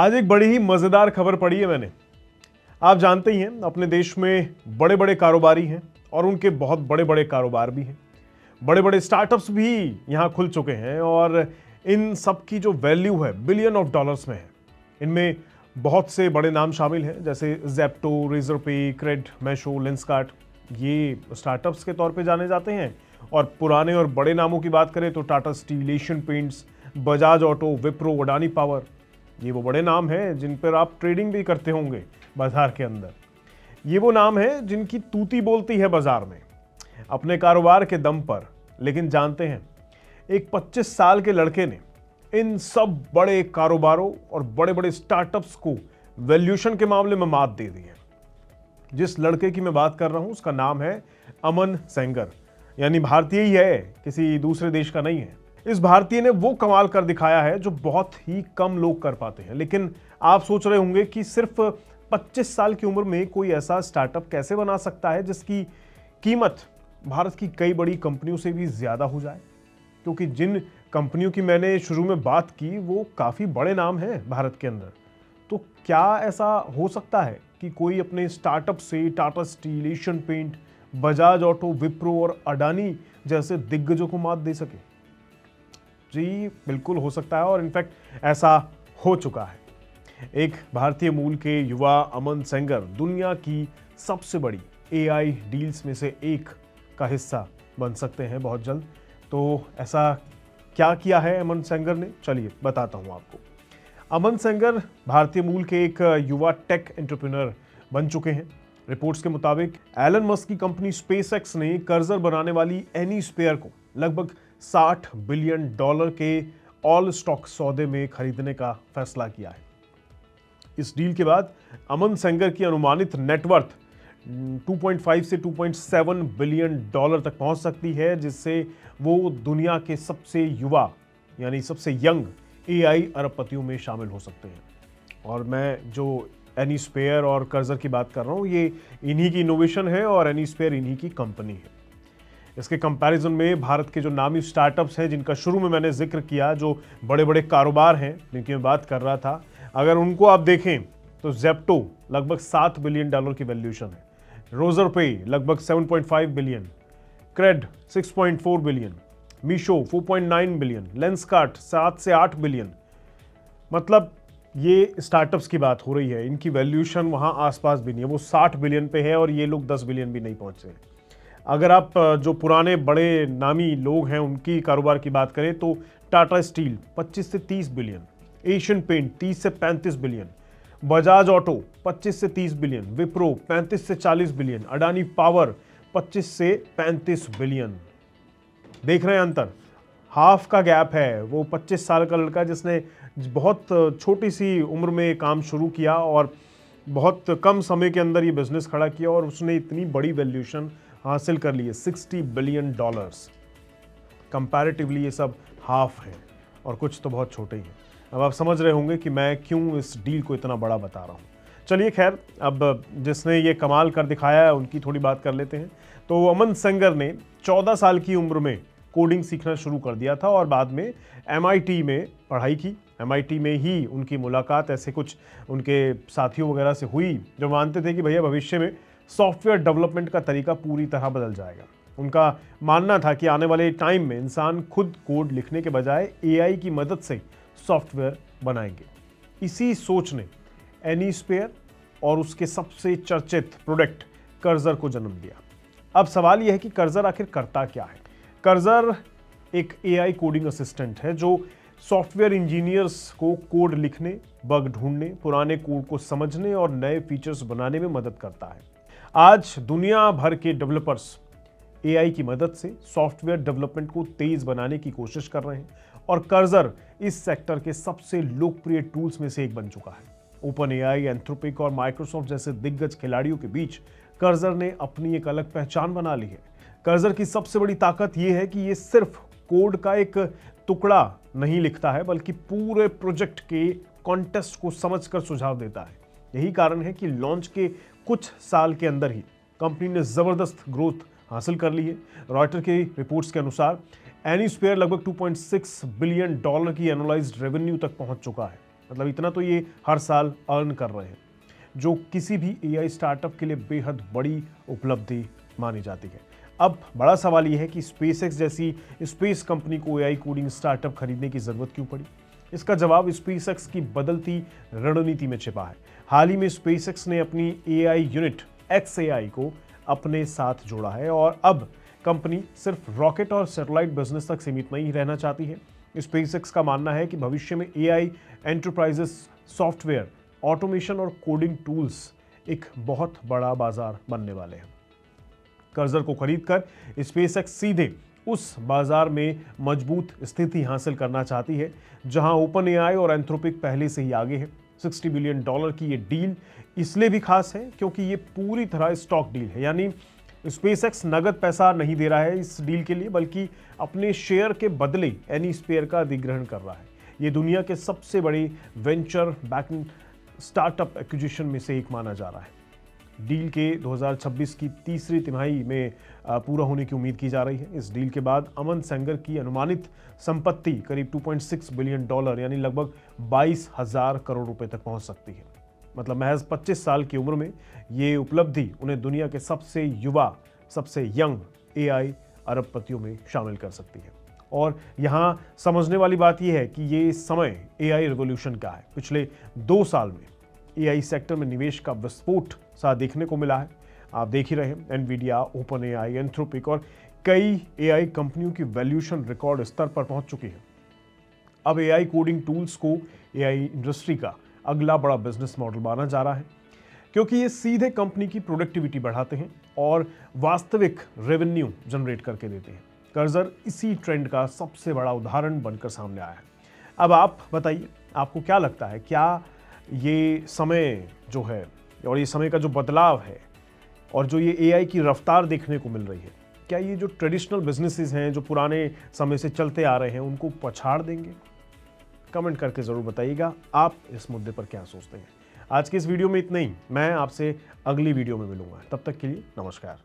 आज एक बड़ी ही मजेदार खबर पढ़ी है मैंने। आप जानते ही हैं अपने देश में बड़े बड़े कारोबारी हैं और उनके बहुत बड़े बड़े कारोबार भी हैं। बड़े बड़े स्टार्टअप्स भी यहाँ खुल चुके हैं और इन सब की जो वैल्यू है बिलियन ऑफ डॉलर्स में है। इनमें बहुत से बड़े नाम शामिल हैं जैसे Zepto, Razorpay, crate, Meesho, Lenskart. ये स्टार्टअप्स के तौर पे जाने जाते हैं। और पुराने और बड़े नामों की बात करें तो Tata steel, Asian paints, Bajaj auto, Wipro, Adani power. ये वो बड़े नाम हैं जिन पर आप ट्रेडिंग भी करते होंगे बाजार के अंदर। ये वो नाम है जिनकी तूती बोलती है बाजार में अपने कारोबार के दम पर। लेकिन जानते हैं एक 25 साल के लड़के ने इन सब बड़े कारोबारों और बड़े बड़े स्टार्टअप्स को वैल्यूएशन के मामले में मात दे दी है। जिस लड़के की मैं बात कर रहा हूं उसका नाम है अमन सेंगर। यानी भारतीय ही है, किसी दूसरे देश का नहीं है। इस भारतीय ने वो कमाल कर दिखाया है जो बहुत ही कम लोग कर पाते हैं। लेकिन आप सोच रहे होंगे कि सिर्फ 25 साल की उम्र में कोई ऐसा स्टार्टअप कैसे बना सकता है जिसकी कीमत भारत की कई बड़ी कंपनियों से भी ज्यादा हो जाए। क्योंकि जिन कंपनियों की मैंने शुरू में बात की वो काफी बड़े नाम हैं भारत के अंदर। तो क्या ऐसा हो सकता है कि कोई अपने स्टार्टअप से Tata steel, Asian paint, Bajaj auto, Wipro और अडानी जैसे दिग्गजों को मात दे सके? जी बिल्कुल हो सकता है और इनफैक्ट ऐसा हो चुका है। एक भारतीय मूल के युवा अमन सेंगर दुनिया की सबसे बड़ी एआई डील्स में से एक का हिस्सा बन सकते हैं बहुत जल्द। तो ऐसा क्या किया है अमन सेंगर ने, चलिए बताता हूं आपको। अमन सेंगर भारतीय मूल के एक युवा टेक एंटरप्रेन्योर बन चुके हैं। रिपोर्ट्स के मुताबिक एलन मस्क की कंपनी स्पेसएक्स ने कर्जर बनाने वाली एनीस्फेयर को लगभग $60 बिलियन के ऑल स्टॉक सौदे में खरीदने का फैसला किया है। इस डील के बाद अमन सेंगर की अनुमानित नेटवर्थ 2.5 से 2.7 बिलियन डॉलर तक पहुंच सकती है, जिससे वो दुनिया के सबसे युवा यानी सबसे यंग एआई अरबपतियों में शामिल हो सकते हैं। और मैं जो एनीस्फेयर और कर्जर की बात कर रहा हूँ ये इन्हीं की इनोवेशन है और एनीस्फेयर इन्हीं की कंपनी है। इसके कंपैरिजन में भारत के जो नामी स्टार्टअप्स हैं जिनका शुरू में मैंने जिक्र किया, जो बड़े बड़े कारोबार हैं जिनकी मैं बात कर रहा था, अगर उनको आप देखें तो ज़ेप्टो लगभग $7 बिलियन की वैल्यूएशन है, रेजरपे लगभग 7.5 billion, Cred 6.4 billion, Meesho 4.9 billion, Lenskart 7 से 8 बिलियन। मतलब ये स्टार्टअप्स की बात हो रही है, इनकी वैल्यूएशन वहाँ आसपास भी नहीं है, वो 60 बिलियन पे है और ये लोग 10 बिलियन भी नहीं पहुँचे। अगर आप जो पुराने बड़े नामी लोग हैं उनकी कारोबार की बात करें तो टाटा स्टील 25 से 30 बिलियन, एशियन पेंट 30 से 35 बिलियन, बजाज ऑटो 25 से 30 बिलियन, विप्रो 35 से 40 बिलियन, अडानी पावर 25 से 35 बिलियन। देख रहे हैं अंतर? हाफ का गैप है। वो 25 साल का लड़का जिसने बहुत छोटी सी उम्र में काम शुरू किया और बहुत कम समय के अंदर ये बिजनेस खड़ा किया और उसने इतनी बड़ी वैल्यूएशन हासिल कर लिए, $60 बिलियन। कंपैरेटिवली ये सब हाफ है और कुछ तो बहुत छोटे ही हैं। अब आप समझ रहे होंगे कि मैं क्यों इस डील को इतना बड़ा बता रहा हूँ। चलिए खैर, अब जिसने ये कमाल कर दिखाया है उनकी थोड़ी बात कर लेते हैं। तो अमन सेंगर ने 14 साल की उम्र में कोडिंग सीखना शुरू कर दिया था और बाद में MIT में पढ़ाई की। MIT में ही उनकी मुलाकात ऐसे कुछ उनके साथियों वगैरह से हुई जो मानते थे कि भैया भविष्य में सॉफ्टवेयर डेवलपमेंट का तरीका पूरी तरह बदल जाएगा। उनका मानना था कि आने वाले टाइम में इंसान खुद कोड लिखने के बजाय AI की मदद से सॉफ्टवेयर बनाएंगे। इसी सोच ने एनीस्फेयर और उसके सबसे चर्चित प्रोडक्ट कर्जर को जन्म दिया। अब सवाल यह है कि कर्जर आखिर करता क्या है? कर्जर एक AI कोडिंग असिस्टेंट है जो सॉफ्टवेयर इंजीनियर्स को कोड लिखने, बग ढूंढने, पुराने कोड को समझने और नए फीचर्स बनाने में मदद करता है। आज दुनिया भर के डेवलपर्स AI की मदद से सॉफ्टवेयर डेवलपमेंट को तेज बनाने की कोशिश कर रहे हैं और कर्जर इस सेक्टर के सबसे लोकप्रिय टूल्स में से एक बन चुका है। OpenAI, एंथ्रोपिक और माइक्रोसॉफ्ट जैसे दिग्गज खिलाड़ियों के बीच कर्जर ने अपनी एक अलग पहचान बना ली है। कर्जर की सबसे बड़ी ताकत यह है कि ये सिर्फ कोड का एक टुकड़ा नहीं लिखता है बल्कि पूरे प्रोजेक्ट के कॉन्टेक्स्ट को समझकर सुझाव देता है। यही कारण है कि लॉन्च के कुछ साल के अंदर ही कंपनी ने जबरदस्त ग्रोथ हासिल कर ली है। रॉयटर की रिपोर्ट्स के अनुसार एनीस्फेयर लगभग $2.6 बिलियन की एनुअलाइज्ड रेवेन्यू तक पहुंच चुका है। मतलब इतना तो ये हर साल अर्न कर रहे हैं, जो किसी भी एआई स्टार्टअप के लिए बेहद बड़ी उपलब्धि मानी जाती है। अब बड़ा सवाल यह है कि स्पेसएक्स जैसी स्पेस कंपनी को एआई कोडिंग स्टार्टअप खरीदने की जरूरत क्यों पड़ी? इसका जवाब स्पेसएक्स की बदलती रणनीति में छिपा है। हाल ही में स्पेसएक्स ने अपनी एआई यूनिट XAI को अपने साथ जोड़ा है और अब कंपनी सिर्फ रॉकेट और सैटेलाइट बिजनेस तक सीमित नहीं रहना चाहती है। स्पेसएक्स का मानना है कि भविष्य में एआई एंटरप्राइजेस, सॉफ्टवेयर, ऑटोमेशन और कोडिंग टूल्स एक बहुत बड़ा बाजार बनने वाले हैं। कर्जर को खरीदकर स्पेसएक्स सीधे उस बाजार में मजबूत स्थिति हासिल करना चाहती है जहां ओपन एआई और एंथ्रोपिक पहले से ही आगे है। $60 बिलियन की ये डील इसलिए भी खास है क्योंकि ये पूरी तरह स्टॉक डील है, यानी स्पेसएक्स नगद पैसा नहीं दे रहा है इस डील के लिए, बल्कि अपने शेयर के बदले एनीस्फीयर का अधिग्रहण कर रहा है। ये दुनिया के सबसे बड़े वेंचर बैक्ड स्टार्टअप एक्विजिशन में से एक माना जा रहा है। डील के 2026 की तीसरी तिमाही में पूरा होने की उम्मीद की जा रही है। इस डील के बाद अमन सेंगर की अनुमानित संपत्ति करीब $2.6 बिलियन यानी लगभग 22,000 करोड़ रुपए तक पहुंच सकती है। मतलब महज 25 साल की उम्र में ये उपलब्धि उन्हें दुनिया के सबसे युवा, सबसे यंग एआई अरबपतियों में शामिल कर सकती है। और यहाँ समझने वाली बात यह है कि ये समय एआई रिवॉल्यूशन का है। पिछले 2 साल में एआई सेक्टर में निवेश का विस्फोट सा देखने को मिला है। आप देख ही रहे हैं, एनवीडिया, ओपन एआई, एंथ्रोपिक और कई एआई कंपनियों की वैल्यूएशन रिकॉर्ड स्तर पर पहुंच चुकी है। अब एआई कोडिंग टूल्स को एआई इंडस्ट्री का अगला बड़ा बिजनेस मॉडल माना जा रहा है, क्योंकि ये सीधे कंपनी की प्रोडक्टिविटी बढ़ाते हैं और वास्तविक रेवेन्यू जनरेट करके देते हैं। कर्जर इसी ट्रेंड का सबसे बड़ा उदाहरण बनकर सामने आया है। अब आप बताइए, आपको क्या लगता है, क्या ये समय जो है और ये समय का जो बदलाव है और जो ये एआई की रफ्तार देखने को मिल रही है, क्या ये जो ट्रेडिशनल बिजनेसेस हैं जो पुराने समय से चलते आ रहे हैं उनको पछाड़ देंगे? कमेंट करके ज़रूर बताइएगा आप इस मुद्दे पर क्या सोचते हैं। आज के इस वीडियो में इतना ही। मैं आपसे अगली वीडियो में मिलूंगा, तब तक के लिए नमस्कार।